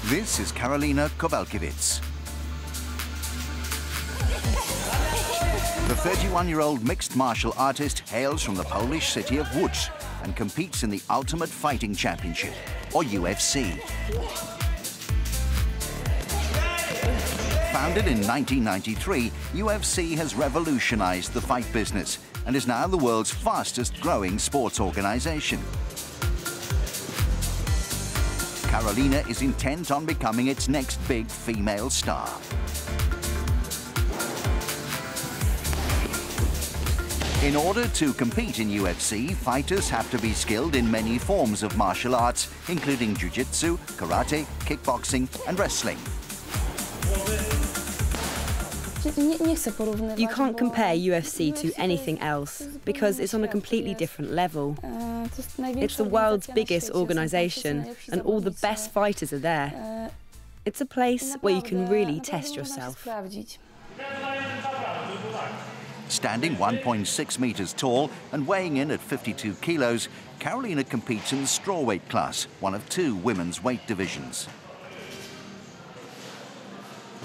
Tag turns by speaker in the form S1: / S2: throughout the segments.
S1: This is Karolina Kowalkiewicz. The 31-year-old mixed martial artist hails from the Polish city of Łódź and competes in the Ultimate Fighting Championship, or UFC. Founded in 1993, UFC has revolutionized the fight business and is now the world's fastest-growing sports organization. Karolina is intent on becoming its next big female star. In order to compete in UFC, fighters have to be skilled in many forms of martial arts, including jiu-jitsu, karate, kickboxing, and wrestling.
S2: You can't compare UFC to anything else because it's on a completely different level. It's the world's biggest organisation and all the best fighters are there. It's a place where you can really test yourself.
S1: Standing 1.6 meters tall and weighing in at 52 kilos, Karolina competes in the strawweight class, one of two women's weight divisions.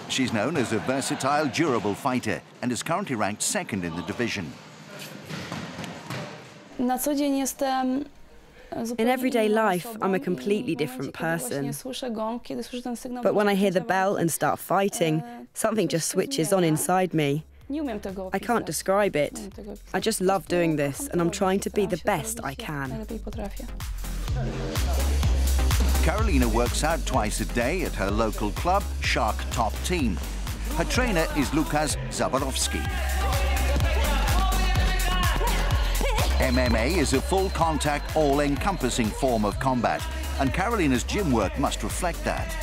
S1: She's known as a versatile, durable fighter and is currently ranked second in the division.
S2: In everyday life, I'm a completely different person. But when I hear the bell and start fighting, something just switches on inside me. I can't describe it. I just love doing this, and I'm trying to be the best I can.
S1: Karolina works out twice a day at her local club, Shark Top Team. Her trainer is Lukasz Zaborowski. MMA is a full-contact, all-encompassing form of combat, and Karolina's gym work must reflect that.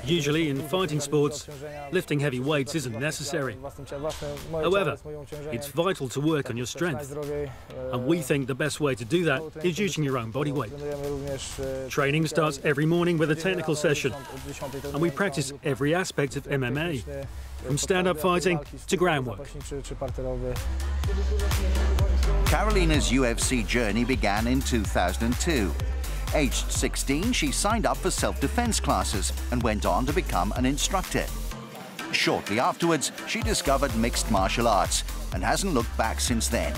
S3: Usually in fighting sports, lifting heavy weights isn't necessary. However, it's vital to work on your strength. And we think the best way to do that is using your own body weight. Training starts every morning with a technical session, and we practice every aspect of MMA, from stand-up fighting to groundwork.
S1: Karolina's UFC journey began in 2002. Aged 16, she signed up for self-defense classes and went on to become an instructor. Shortly afterwards, she discovered mixed martial arts and hasn't looked back since then.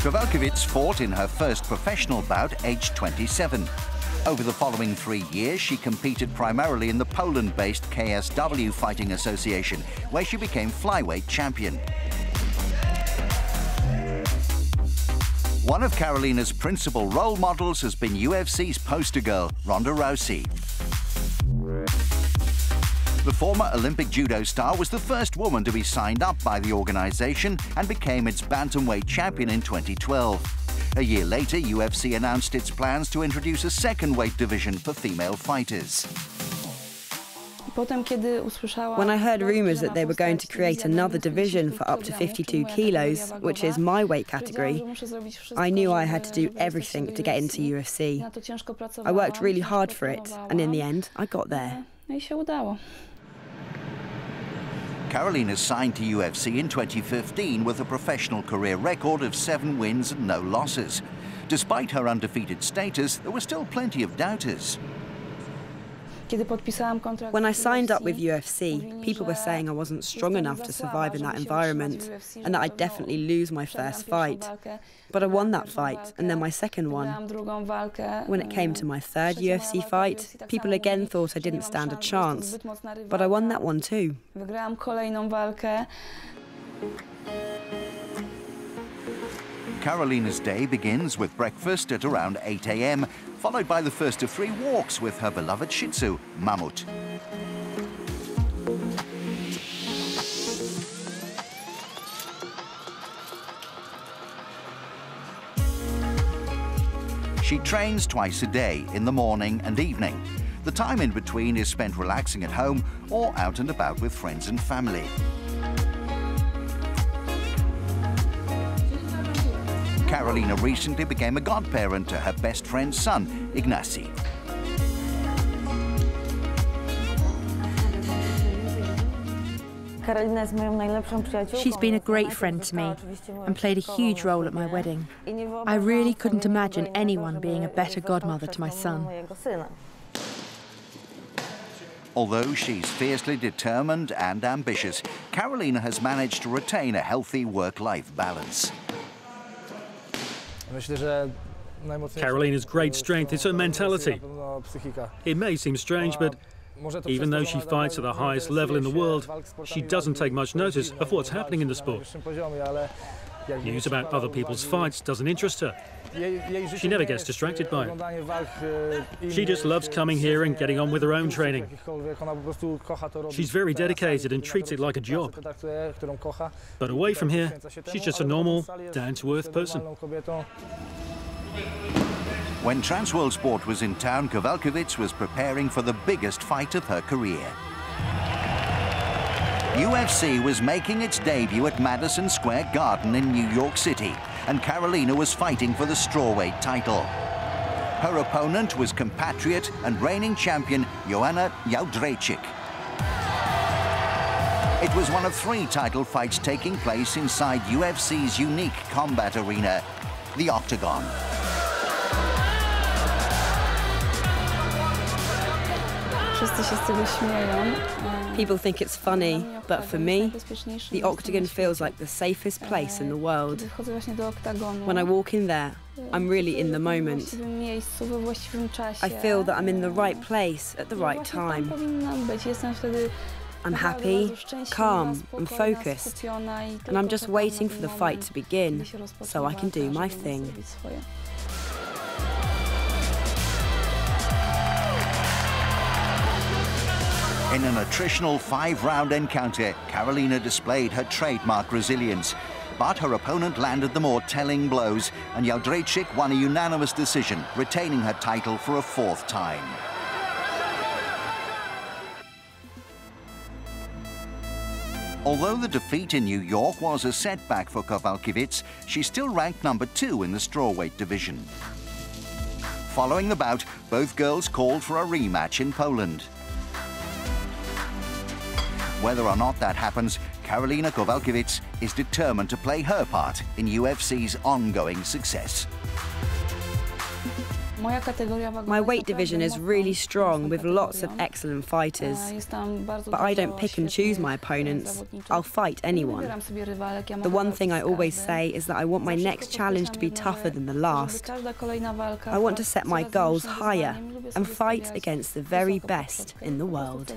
S1: Kowalkiewicz fought in her first professional bout aged 27. Over the following 3 years, she competed primarily in the Poland-based KSW Fighting Association, where she became flyweight champion. One of Karolina's principal role models has been UFC's poster girl, Ronda Rousey. The former Olympic judo star was the first woman to be signed up by the organization and became its bantamweight champion in 2012. A year later, UFC announced its plans to introduce a second weight division for female fighters.
S2: When I heard rumours that they were going to create another division for up to 52 kilos, which is my weight category, I knew I had to do everything to get into UFC. I worked really hard for it, and in the end, I got there.
S1: Karolina signed to UFC in 2015 with a professional career record of 7 wins and no losses. Despite her undefeated status, there were still plenty of doubters.
S2: When I signed up with UFC, people were saying I wasn't strong enough to survive in that environment and that I'd definitely lose my first fight. But I won that fight, and then my second one. When it came to my third UFC fight, people again thought I didn't stand a chance, but I won that one too.
S1: Karolina's day begins with breakfast at around 8 a.m, followed by the first of 3 walks with her beloved Shih Tzu, Mammut. She trains twice a day, in the morning and evening. The time in between is spent relaxing at home or out and about with friends and family. Karolina recently became a godparent to her best friend's son, Ignacy.
S4: She's been a great friend to me and played a huge role at my wedding. I really couldn't imagine anyone being a better godmother to my son.
S1: Although she's fiercely determined and ambitious, Karolina has managed to retain a healthy work-life balance.
S3: Karolina's great strength is her mentality. It may seem strange, but even though she fights at the highest level in the world, she doesn't take much notice of what's happening in the sport. News about other people's fights doesn't interest her. She never gets distracted by it. She just loves coming here and getting on with her own training. She's very dedicated and treats it like a job. But away from here, she's just a normal, down-to-earth person.
S1: When Transworld Sport was in town, Kowalkiewicz was preparing for the biggest fight of her career. UFC was making its debut at Madison Square Garden in New York City, and Karolina was fighting for the strawweight title. Her opponent was compatriot and reigning champion Joanna Jędrzejczyk. It was one of 3 title fights taking place inside UFC's unique combat arena, the Octagon.
S2: People think it's funny, but for me, the Octagon feels like the safest place in the world. When I walk in there, I'm really in the moment. I feel that I'm in the right place at the right time. I'm happy, calm and focused, and I'm just waiting for the fight to begin so I can do my thing.
S1: In an attritional 5-round encounter, Karolina displayed her trademark resilience. But her opponent landed the more telling blows, and Jędrzejczyk won a unanimous decision, retaining her title for a 4th time. Although the defeat in New York was a setback for Kowalkiewicz, she's still ranked number 2 in the strawweight division. Following the bout, both girls called for a rematch in Poland. Whether or not that happens, Karolina Kowalkiewicz is determined to play her part in UFC's ongoing success.
S2: My weight division is really strong with lots of excellent fighters, but I don't pick and choose my opponents. I'll fight anyone. The one thing I always say is that I want my next challenge to be tougher than the last. I want to set my goals higher and fight against the very best in the world.